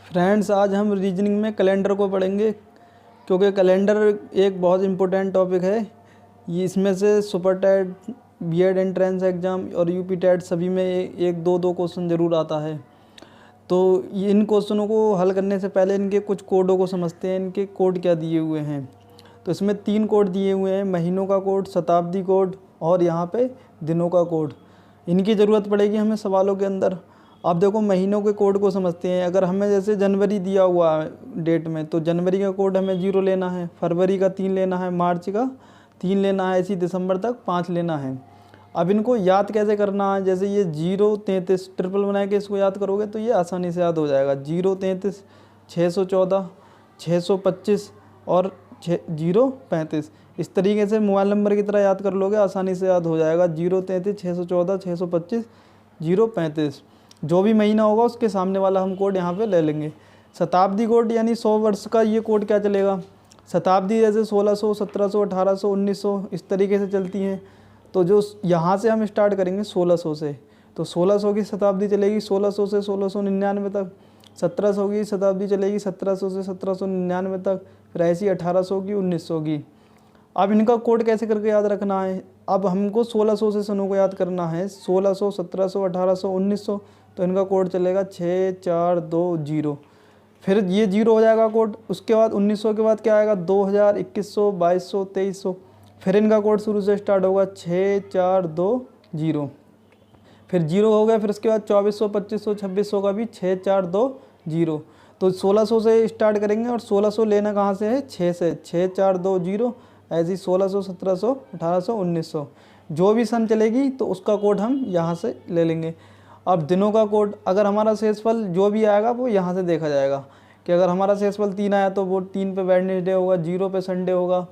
Friends, आज हम reasoning में कैलेंडर को पढ़ेंगे क्योंकि कैलेंडर एक बहुत इम्पोर्टेंट टॉपिक है। ये इसमें से super TET, BEd entrance exam और यूपी टेट सभी में एक दो दो क्वेश्चन ज़रूर आता है। तो इन क्वेश्चनों को हल करने से पहले इनके कुछ कोडों को समझते हैं, इनके कोड क्या दिए हुए हैं। तो इसमें 3 कोड दिए हुए हैं, महीनों का कोड, शताब्दी कोड और यहाँ पे दिनों का कोड। इनकी ज़रूरत पड़ेगी हमें सवालों के अंदर। अब देखो, महीनों के कोड को समझते हैं। अगर हमें जैसे जनवरी दिया हुआ है डेट में, तो जनवरी का कोड हमें 0 लेना है, फरवरी का 3 लेना है, मार्च का 3 लेना है, इसी दिसंबर तक 5 लेना है। अब इनको याद कैसे करना है, जैसे ये 0 33 ट्रिपल बना के इसको याद करोगे तो ये आसानी से याद हो जाएगा। 0 33 614 625 और 0 35। इस तरीके से मोबाइल नंबर की तरह याद कर लोगे, आसानी से याद हो जाएगा। 0 33 614 625 0 35। जो भी महीना होगा उसके सामने वाला हम कोड यहाँ पे ले लेंगे। शताब्दी कोड यानी 100 वर्ष का ये कोड क्या चलेगा। शताब्दी जैसे 1600 1700 1800 1900 इस तरीके से चलती हैं। तो जो यहाँ से हम स्टार्ट करेंगे 1600 से, तो 1600 की शताब्दी चलेगी 1600 से 1699 तक। 1700 की शताब्दी चलेगी 1700 से 1799 तक। फिर ऐसी 1800 की 1900 की। अब इनका कोड कैसे करके याद रखना है। अब हमको 1600 से सनों को याद करना है, 1600 1700 1800 1900। तो इनका कोड चलेगा 6420। फिर ये 0 हो जाएगा कोड। उसके बाद 1900 के बाद क्या आएगा, 2000 2100 2200 2300। फिर इनका कोड शुरू से स्टार्ट होगा 6420। फिर 0 हो गया। फिर उसके बाद 2400 2500 2600 का भी 6420। तो 1600 से स्टार्ट करेंगे और 1600 लेना कहाँ से है, 6 से, 6420। ऐसी 1600 1700 1800 1900 जो भी सन चलेगी तो उसका कोड हम यहाँ से ले लेंगे। अब दिनों का कोड, अगर हमारा शेषफल जो भी आएगा वो यहाँ से देखा जाएगा कि अगर हमारा शेषफल 3 आया तो वो 3 पे वेडनेसडे होगा, 0 पे संडे होगा।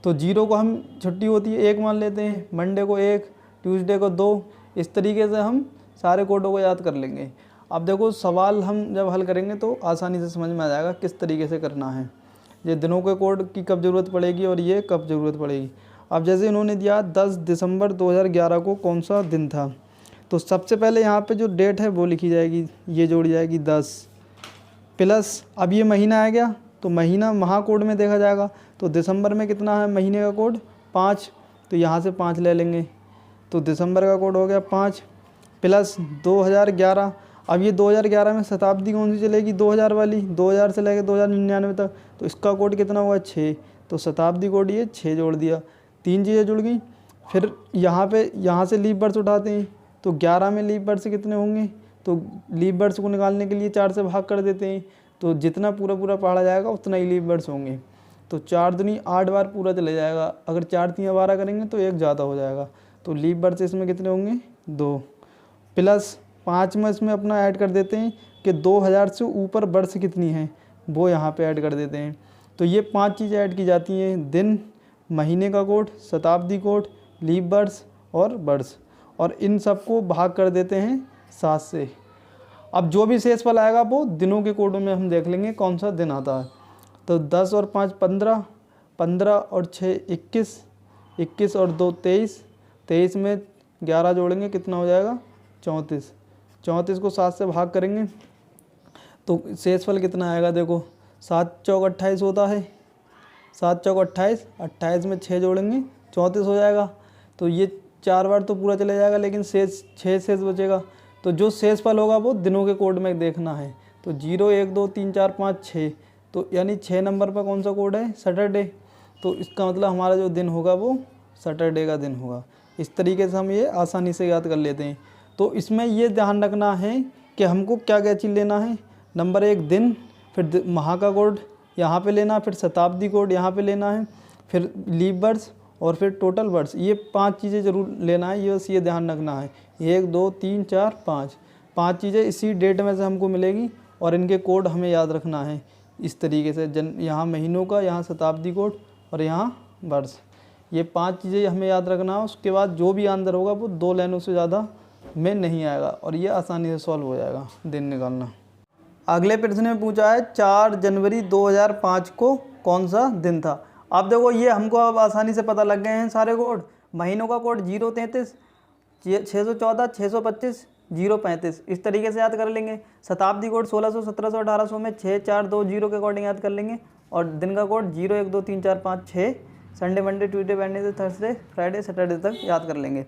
तो 0 को हम छुट्टी होती है 1 मान लेते हैं, मंडे को 1, ट्यूसडे को 2। इस तरीके से हम सारे कोडों को याद कर लेंगे। अब देखो, सवाल हम जब हल करेंगे तो आसानी से समझ में आ जाएगा किस तरीके से करना है। ये दिनों के कोड की कब ज़रूरत पड़ेगी और ये कब ज़रूरत पड़ेगी। अब जैसे इन्होंने दिया 10 दिसंबर 2011 को कौन सा दिन था, तो सबसे पहले यहाँ पे जो डेट है वो लिखी जाएगी, ये जोड़ी जाएगी 10 प्लस, अब ये महीना आ गया तो महीना महाकोड में देखा जाएगा। तो दिसंबर में कितना है महीने का कोड, 5। तो यहाँ से 5 ले लेंगे। तो दिसंबर का कोड हो गया 5 प्लस 2011। अब ये 2011 में शताब्दी कौन सी चलेगी, 2000 वाली, 2000 से लेकर 2099 तक। तो इसका कोड कितना हुआ, 6। तो शताब्दी कोड ये 6 जोड़ दिया, 3 चीज़ें जुड़ गई। फिर यहाँ से लीप वर्ष उठाते हैं तो 11 में लीप वर्ष कितने होंगे, तो लीप वर्ष को निकालने के लिए 4 से भाग कर देते हैं। तो जितना पूरा पढ़ा जाएगा उतना ही लीप वर्ष होंगे। तो 4 दूनी 8 बार पूरा चले जाएगा। अगर 4 3 12 करेंगे तो 1 ज़्यादा हो जाएगा। तो लीप वर्ष इसमें कितने होंगे, 2 प्लस 5 में इसमें अपना ऐड कर देते हैं कि 2000 से ऊपर वर्ष कितनी है वो यहाँ पे ऐड कर देते हैं। तो ये 5 चीज़ें ऐड की जाती हैं, दिन, महीने का कोड, शताब्दी कोड, लीप वर्ष और वर्ष। और इन सबको भाग कर देते हैं 7 से। अब जो भी शेषफल आएगा वो दिनों के कोडों में हम देख लेंगे कौन सा दिन आता है। तो 10 और 5 15, 15 और 6 21, 21 और 2 23, 23 में 11 जोड़ेंगे कितना हो जाएगा, 34। 34 को 7 से भाग करेंगे तो शेषफल कितना आएगा, देखो 7 चौक 28 होता है, 7 चौक 28, 28 में 6 जोड़ेंगे 34 हो जाएगा। तो ये 4 बार तो पूरा चले जाएगा लेकिन 6 शेष बचेगा। तो जो शेषफल होगा वो दिनों के कोड में देखना है। तो 0 1 2 3 4 5 6, तो यानी 6 नंबर पर कौन सा कोड है, सैटरडे। तो इसका मतलब हमारा जो दिन होगा वो सैटरडे का दिन होगा। इस तरीके से हम ये आसानी से याद कर लेते हैं। तो इसमें ये ध्यान रखना है कि हमको क्या क्या चीज़ लेना है। नंबर 1 दिन, फिर माह का कोड यहाँ पे लेना, फिर शताब्दी कोड यहाँ पे लेना है, फिर लीप वर्ष और फिर टोटल वर्ष। ये 5 चीज़ें ज़रूर लेना है, ये बस ये ध्यान रखना है। 1 2 3 4 5 चीज़ें इसी डेट में से हमको मिलेगी और इनके कोड हमें याद रखना है इस तरीके से। यहाँ महीनों का, यहाँ शताब्दी कोड और यहाँ वर्ष। ये 5 चीज़ें हमें याद रखना है। उसके बाद जो भी आंसर होगा वो 2 लाइनों से ज़्यादा में नहीं आएगा और ये आसानी से सॉल्व हो जाएगा दिन निकालना। अगले प्रश्न में पूछा है 4 जनवरी 2005 को कौन सा दिन था। अब देखो, ये हमको अब आसानी से पता लग गए हैं सारे कोड। महीनों का कोड 0 33 614 625 035 इस तरीके से याद कर लेंगे। शताब्दी कोड 1600, 1700, 1800 में 6, 4, 2, 0 के अकॉर्डिंग याद कर लेंगे। और दिन का code 0, 1, 2, 3, 4, 5, 6 Sunday, Monday, Tuesday, Wednesday, Thursday, Friday, Saturday तक याद कर लेंगे।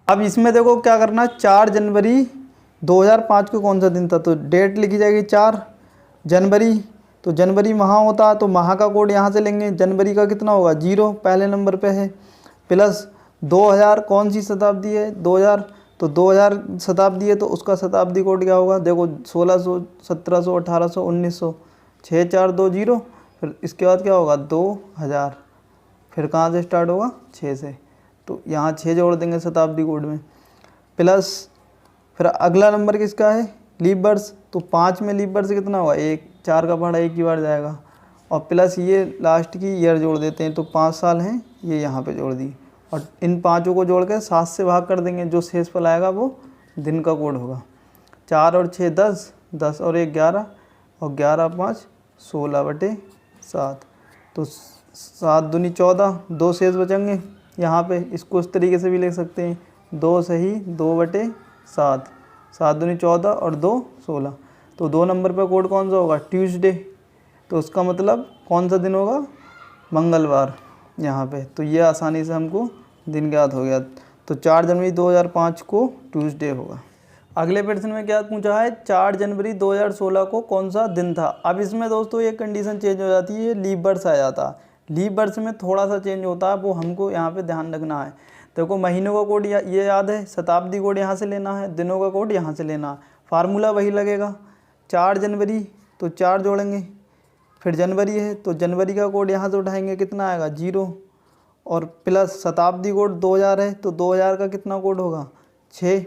अब इसमें देखो क्या करना, 4 जनवरी 2005 को कौन सा दिन था, तो डेट लिखी जाएगी 4 जनवरी। तो जनवरी माह होता है तो माह का कोड यहाँ से लेंगे। जनवरी का कितना होगा 0 पहले नंबर पे है, प्लस 2000 कौन सी शताब्दी है 2000, तो 2000 शताब्दी है तो उसका शताब्दी कोड क्या होगा, देखो 1600, 1700, 1800, 1900, 6, 4, 2, 0, फिर इसके बाद क्या होगा 2000, फिर कहाँ से स्टार्ट होगा 6 से, तो यहाँ 6 जोड़ देंगे शताब्दी कोड में। प्लस फिर अगला नंबर किसका है लीप वर्ष, तो 5 में लीप वर्ष कितना होगा 1, 4 का पहाड़ा 1 ही बार जाएगा, और प्लस ये लास्ट की ईयर जोड़ देते हैं तो 5 साल हैं, ये यहाँ पे जोड़ दी, और इन पाँचों को जोड़ के 7 से भाग कर देंगे, जो शेषफल आएगा वो दिन का कोड होगा। 4 और 6 10, 10 और 1 11, और 11 5 16/7, तो 7 दूनी 14, 2 शेष बचेंगे यहाँ पे। इसको इस तरीके से भी लिख सकते हैं 2 सही 2/7, 7 दूनी 14 और 2 16, तो 2 नंबर पर कोड कौन सा होगा ट्यूसडे, तो उसका मतलब कौन सा दिन होगा मंगलवार यहाँ पे। तो ये आसानी से हमको दिन याद हो गया, तो 4 जनवरी 2005 को ट्यूसडे होगा। अगले प्रश्न में क्या पूछा है, 4 जनवरी 2016 को कौन सा दिन था। अब इसमें दोस्तों एक कंडीशन चेंज हो जाती है, लीप वर्ष आ जाता है। लीप वर्ष में थोड़ा सा चेंज होता है, वो हमको यहाँ पे ध्यान रखना है। देखो महीनों का कोड ये याद है, शताब्दी कोड यहाँ से लेना है, दिनों का कोड यहाँ से लेना है, फार्मूला वही लगेगा। 4 जनवरी तो 4 जोड़ेंगे, फिर जनवरी है तो जनवरी का कोड यहाँ से उठाएंगे, कितना आएगा 0, और प्लस शताब्दी कोड 2000 है तो 2000 का कितना कोड होगा 6,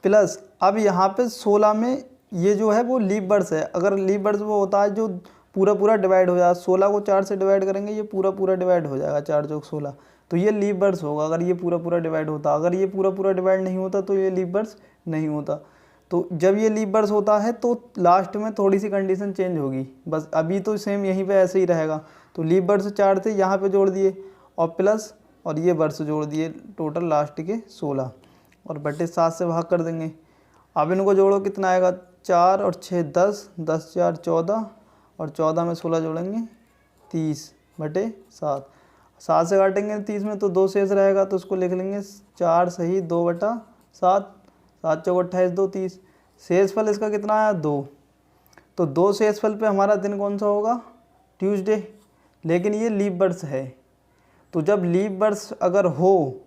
प्लस अब यहाँ पे 16 में ये जो है वो लीप वर्ष है। अगर लीप वर्ष वो होता है जो पूरा डिवाइड हो जाए, 16 को 4 से डिवाइड करेंगे ये पूरा डिवाइड हो जाएगा, 4 चौक 16, तो ये लीप वर्ष होगा अगर ये पूरा डिवाइड होता। अगर ये पूरा डिवाइड नहीं होता तो ये लीप वर्ष नहीं होता। तो जब ये लीप वर्ष होता है तो लास्ट में थोड़ी सी कंडीशन चेंज होगी, बस अभी तो सेम यहीं पे ऐसे ही रहेगा। तो लीप वर्ष 4 थे यहाँ पे जोड़ दिए, और प्लस और ये वर्ष जोड़ दिए, टोटल लास्ट के 16, और बटे 7 से भाग कर देंगे। अब इनको जोड़ो कितना आएगा, 4 और 6 10, 10 4 14, और 14 में 16 जोड़ेंगे 30/7, 7 से काटेंगे 30 में तो 2 शेष रहेगा, तो उसको लिख लेंगे 4 सही 2/7, 7 चौक 28, 2 30, शेषफल इसका कितना आया 2, तो 2 शेषफल पे हमारा दिन कौन सा होगा ट्यूसडे, लेकिन ये लीप वर्ष है। तो जब लीप वर्ष अगर हो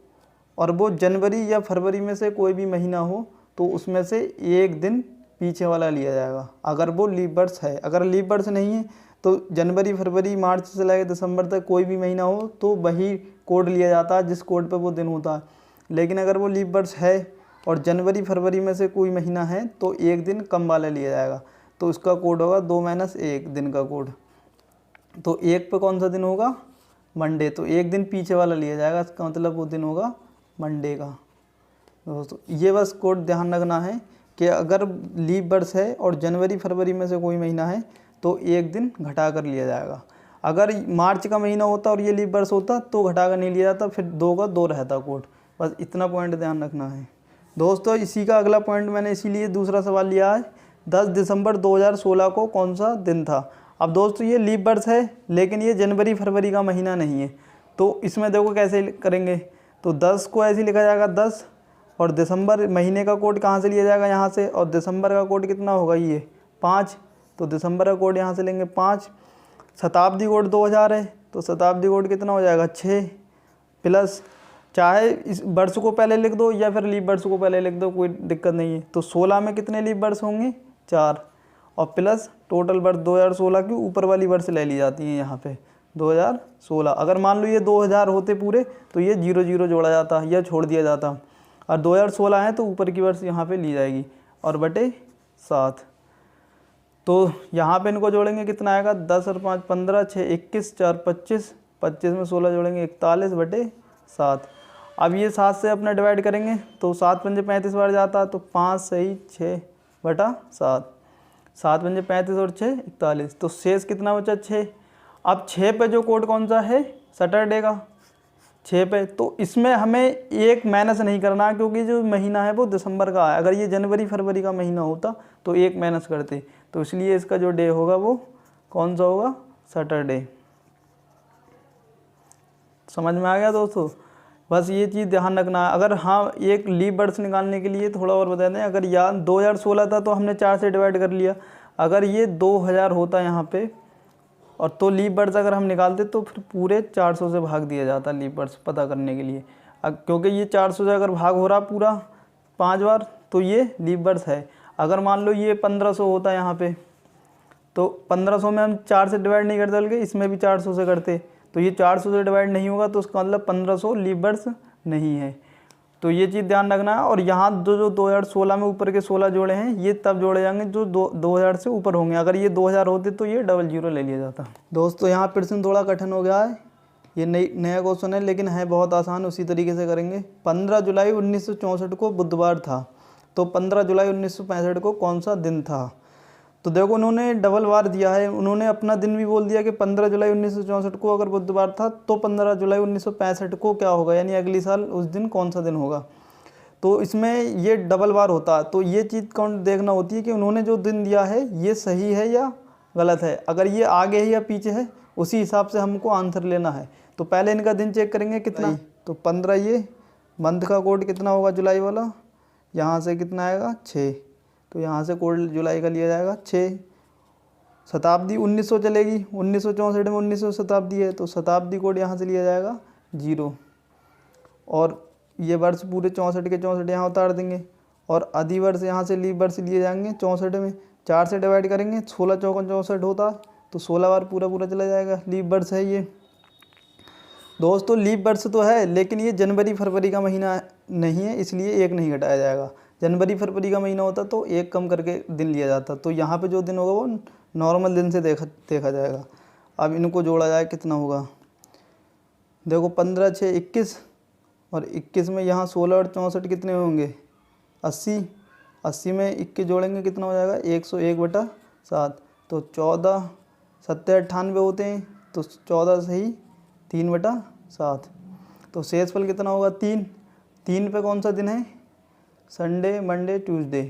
और वो जनवरी या फरवरी में से कोई भी महीना हो तो उसमें से एक दिन पीछे वाला लिया जाएगा, अगर वो लीप वर्ष है। अगर लीप वर्ष नहीं है तो जनवरी फरवरी मार्च से लेकर दिसंबर तक कोई भी महीना हो तो वही कोड लिया जाता है जिस कोड पे वो दिन होता है। लेकिन अगर वो लीप वर्ष है और जनवरी फरवरी में से कोई महीना है तो एक दिन कम वाला लिया जाएगा, तो उसका कोड होगा 2-1 दिन का कोड। तो 1 पे कौन सा दिन होगा मंडे, तो एक दिन पीछे वाला लिया जाएगा, इसका मतलब वो दिन होगा मंडे का। दोस्तों ये बस कोड ध्यान रखना है कि अगर लीप वर्ष है और जनवरी फरवरी में से कोई महीना है तो एक दिन घटा कर लिया जाएगा। अगर मार्च का महीना होता और ये लीप वर्ष होता तो घटा कर नहीं लिया जाता, फिर 2 का 2 रहता कोड। बस इतना पॉइंट ध्यान रखना है दोस्तों। इसी का अगला पॉइंट मैंने इसीलिए दूसरा सवाल लिया है, 10 दिसंबर 2016 को कौन सा दिन था। अब दोस्तों ये लीप वर्ष है लेकिन ये जनवरी फरवरी का महीना नहीं है, तो इसमें देखो कैसे करेंगे। तो 10 को ऐसे लिखा जाएगा 10, और दिसंबर महीने का कोड कहाँ से लिया जाएगा यहाँ से, और दिसंबर का कोड कितना होगा ये 5, तो दिसंबर का कोड यहाँ से लेंगे 5। शताब्दी कोड 2000 है तो शताब्दी कोड कितना हो जाएगा 6, प्लस चाहे इस वर्ष को पहले लिख दो या फिर लीप वर्ष को पहले लिख दो, कोई दिक्कत नहीं है। तो 16 में कितने लीप वर्ष होंगे 4, और प्लस टोटल वर्ष 2016 की ऊपर वाली वर्ष ले ली जाती है यहाँ पे 2016। अगर मान लो ये 2000 होते पूरे तो ये 0 जोड़ा जाता या छोड़ दिया जाता, और 2016 है तो ऊपर की वर्ष यहाँ पे ली जाएगी और बटे 7। तो यहाँ पे इनको जोड़ेंगे कितना आएगा 10 और 5 15, 6 21, 4 25, 25 में 16 जोड़ेंगे 41/7। अब ये 7 से अपना डिवाइड करेंगे तो 7 पंजे 35 बार जाता, तो 5 सही 6/7, 7 पंजे 35 और 6 41, तो शेष कितना बचा 6। अब 6 पे जो कोड कौन सा है सैटरडे का, 6 पे। तो इसमें हमें एक माइनस नहीं करना है क्योंकि जो महीना है वो दिसंबर का है। अगर ये जनवरी फरवरी का महीना होता तो एक माइनस करते, तो इसलिए इसका जो डे होगा वो कौन सा होगा, सैटरडे। समझ में आ गया दोस्तों। बस ये चीज़ ध्यान रखना है। अगर हाँ एक लीप वर्ष निकालने के लिए थोड़ा और बता दें, अगर यहाँ 2016 था तो हमने 4 से डिवाइड कर लिया। अगर ये 2000 होता यहाँ पे और तो लीप वर्ष अगर हम निकालते तो फिर पूरे 400 से भाग दिया जाता लीप वर्ष पता करने के लिए। क्योंकि ये 400 से अगर भाग हो रहा पूरा 5 बार तो ये लीप वर्ष है। अगर मान लो ये 1500 होता यहाँ पे तो 1500 में हम 4 से डिवाइड नहीं करते बल्कि इसमें भी 400 से करते, तो ये 400 से डिवाइड नहीं होगा तो उसका मतलब 1500 लीप वर्ष नहीं है। तो ये चीज़ ध्यान रखना है। और यहाँ जो 2016 में ऊपर के 16 जोड़े हैं ये तब जोड़े जाएंगे जो 2000 से ऊपर होंगे। अगर ये 2000 होते तो ये 00 ले लिया जाता। दोस्तों यहाँ प्रश्न थोड़ा कठिन हो गया है, ये नया क्वेश्चन है लेकिन है बहुत आसान, उसी तरीके से करेंगे। 15 जुलाई 1964 को बुधवार था, तो 15 जुलाई 1965 को कौन सा दिन था। तो देखो उन्होंने डबल बार दिया है, उन्होंने अपना दिन भी बोल दिया कि 15 जुलाई 1964 को अगर बुधवार था तो 15 जुलाई 1965 को क्या होगा, यानी अगली साल उस दिन कौन सा दिन होगा। तो इसमें ये डबल बार होता है, तो ये चीज़ कौन देखना होती है कि उन्होंने जो दिन दिया है ये सही है या गलत है। अगर ये आगे है या पीछे है उसी हिसाब से हमको आंसर लेना है। तो पहले इनका दिन चेक करेंगे कितना, तो 15, ये मंथ का कोड कितना होगा जुलाई वाला, यहाँ से कितना आएगा 6, तो यहाँ से कोड जुलाई का लिया जाएगा 6। शताब्दी 1900 चलेगी, 1964 में 1900 शताब्दी है तो शताब्दी कोड यहाँ से लिया जाएगा 0। और ये वर्ष पूरे 64 के 64 यहाँ उतार देंगे और अधिवर्ष यहाँ से लीप वर्ष लिए जाएंगे 64 में 4 से डिवाइड करेंगे, 16 चौका 64 होता है तो 16 बार पूरा पूरा चला जाएगा। लीप वर्ष है ये दोस्तों, लीप वर्ष तो है लेकिन ये जनवरी फरवरी का महीना नहीं है इसलिए एक नहीं घटाया जाएगा। जनवरी फरवरी का महीना होता तो एक कम करके दिन लिया जाता, तो यहाँ पे जो दिन होगा वो नॉर्मल दिन से देखा जाएगा। अब इनको जोड़ा जाए कितना होगा, देखो 15 6 21 और 21 में यहाँ 16 और 64 कितने होंगे 80, 80 में 21 जोड़ेंगे कितना हो जाएगा 101/7, तो 14 7 98 होते हैं तो 14 सही 3/7, तो शेषफल कितना होगा 3। 3 पे कौन सा दिन है, संडे मंडे ट्यूसडे,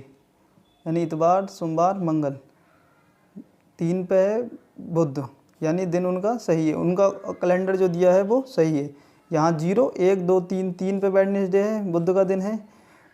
यानी इतवार सोमवार मंगल। 3 पे है बुध, यानी दिन उनका सही है, उनका कैलेंडर जो दिया है वो सही है। यहाँ 0 1 2 3 3 पे वेडनेसडे है, बुध का दिन है,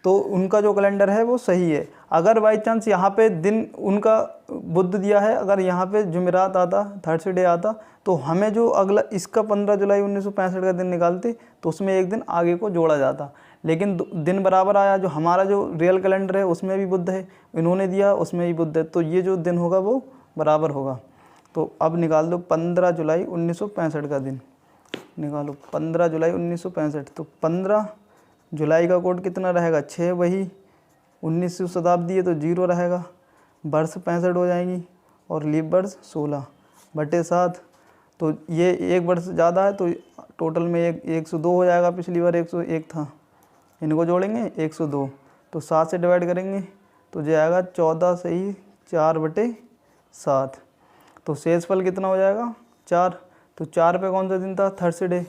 तो उनका जो कैलेंडर है वो सही है। अगर बाई चांस यहाँ पे दिन उनका बुध दिया है, अगर यहाँ पे जुमेरात आता थर्सडे आता तो हमें जो अगला इसका 15 जुलाई 1965 का दिन निकालते तो उसमें एक दिन आगे को जोड़ा जाता, लेकिन दिन बराबर आया। जो हमारा जो रियल कैलेंडर है उसमें भी बुध है, इन्होंने दिया उसमें भी बुध है, तो ये जो दिन होगा वो बराबर होगा। तो अब निकाल दो 15 जुलाई 1965 का दिन, निकालो 15 जुलाई 1965, तो 15 जुलाई का कोड कितना रहेगा 6, वही 1900 शताब्दी है तो 0 रहेगा, वर्ष 65 हो जाएंगी और लीप वर्ष 16/7, तो ये एक वर्ष ज़्यादा है तो टोटल में 102 हो जाएगा, पिछली बार 101 था, इनको जोड़ेंगे 102, तो 7 से डिवाइड करेंगे तो जाएगा 14 सही 4/7, तो शेषफल कितना हो जाएगा 4, तो 4 पे कौन सा दिन था थर्सडे,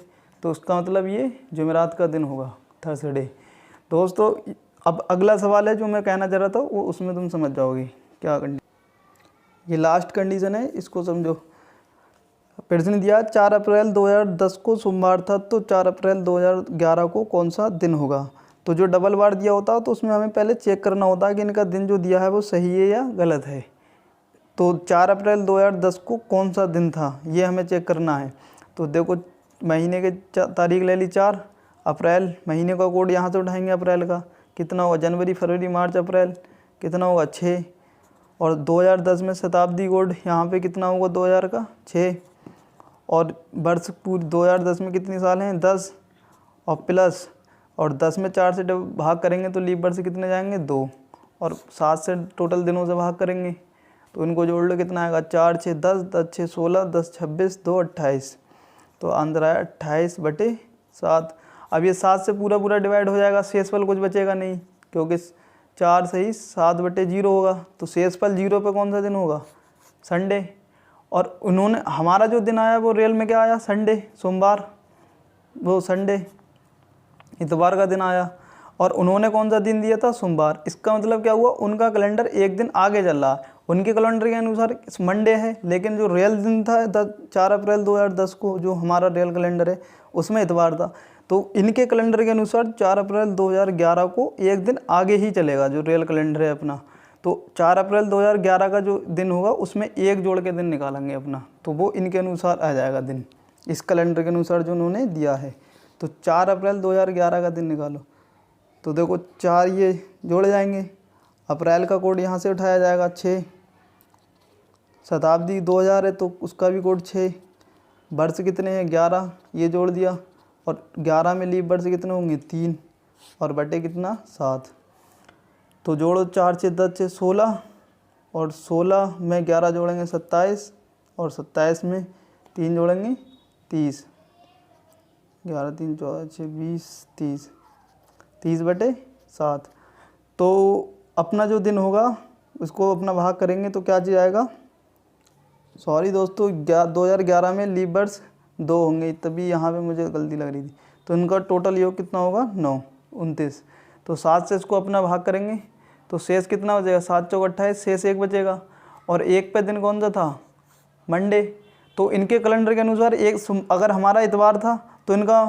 तो उसका मतलब ये जुमेरात का दिन होगा थर्सडे। दोस्तों अब अगला सवाल है जो मैं कहना चाह रहा था वो उसमें तुम समझ जाओगे क्या कंडीशन, ये लास्ट कंडीशन है इसको समझो। प्रश्न दिया 4 अप्रैल 2010 को सोमवार था तो 4 अप्रैल 2011 को कौन सा दिन होगा। तो जो डबल बार दिया होता है तो उसमें हमें पहले चेक करना होता है कि इनका दिन जो दिया है वो सही है या गलत है। तो 4 अप्रैल 2010 को कौन सा दिन था ये हमें चेक करना है। तो देखो महीने के तारीख ले ली 4, अप्रैल महीने का कोड यहाँ से उठाएंगे, अप्रैल का कितना होगा, जनवरी फरवरी मार्च अप्रैल कितना होगा 6, और 2010 में शताब्दी कोड यहाँ पे कितना होगा 2000 का 6, और वर्ष पूरी 2010 में कितनी साल हैं 10, और प्लस और 10 में 4 से भाग करेंगे तो लीप वर्ष कितने जाएंगे 2, और 7 से टोटल दिनों से भाग करेंगे तो इनको जोड़ लो कितना आएगा 4 6 10, 10 6 16, 10 26, 2 28, तो आंसर आया 28/7। अब ये 7 से पूरा पूरा डिवाइड हो जाएगा, शेषफल कुछ बचेगा नहीं क्योंकि 4 सही 7/0 होगा, तो शेषफल 0 पे कौन सा दिन होगा संडे, और उन्होंने हमारा जो दिन आया वो रियल में क्या आया संडे सोमवार, वो संडे, इतवार का दिन आया, और उन्होंने कौन सा दिन दिया था, सोमवार। इसका मतलब क्या हुआ, उनका कैलेंडर एक दिन आगे चल रहा है। उनके कैलेंडर के अनुसार मंडे है, लेकिन जो रियल दिन था 4 अप्रैल 2010 को, जो हमारा रियल कैलेंडर है उसमें इतवार था। तो इनके कैलेंडर के अनुसार 4 अप्रैल 2011 को एक दिन आगे ही चलेगा जो रियल कैलेंडर है अपना। तो 4 अप्रैल 2011 का जो दिन होगा उसमें एक जोड़ के दिन निकालेंगे अपना, तो वो इनके अनुसार आ जाएगा दिन, इस कैलेंडर के अनुसार जो उन्होंने दिया है। तो 4 अप्रैल 2011 का दिन निकालो, तो देखो 4 ये जोड़ जाएंगे, अप्रैल का कोड यहाँ से उठाया जाएगा 6, शताब्दी 2000 है तो उसका भी कोड 6, वर्ष कितने हैं 11, ये जोड़ दिया, और 11 में लीप वर्ष कितने होंगे 3, और बटे कितना 7। तो जोड़ो 4 6 10 6 16, और 16 में 11 जोड़ेंगे 27, और 27 में 3 जोड़ेंगे 30, 11 3 14 6 20 30, 30 बटे 7। तो अपना जो दिन होगा उसको अपना भाग करेंगे तो क्या चीज़ आएगा, सॉरी दोस्तों 2011 में लीप वर्ष 2 होंगे, तभी यहाँ पे मुझे गलती लग रही थी। तो इनका टोटल योग कितना होगा 9 29। तो 7 से इसको अपना भाग करेंगे तो शेष कितना बचेगा, 7 चौक 28, शेष 1 बचेगा। और 1 पे दिन कौन सा था, मंडे। तो इनके कैलेंडर के अनुसार अगर हमारा इतवार था तो इनका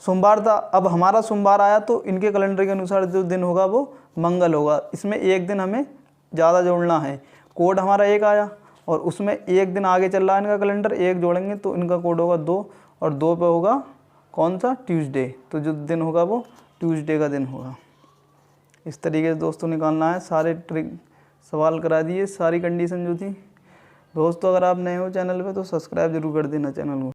सोमवार था, अब हमारा सोमवार आया तो इनके कैलेंडर के अनुसार जो दिन होगा वो मंगल होगा। इसमें एक दिन हमें ज़्यादा जोड़ना है, कोड हमारा 1 आया और उसमें एक दिन आगे चल रहा है इनका कैलेंडर, 1 जोड़ेंगे तो इनका कोड होगा 2, और 2 पे होगा कौन सा, ट्यूसडे। तो जो दिन होगा वो ट्यूसडे का दिन होगा। इस तरीके से दोस्तों निकालना है, सारे ट्रिक सवाल करा दिए, सारी कंडीशन जो थी। दोस्तों अगर आप नए हो चैनल पे तो सब्सक्राइब जरूर कर देना चैनल को।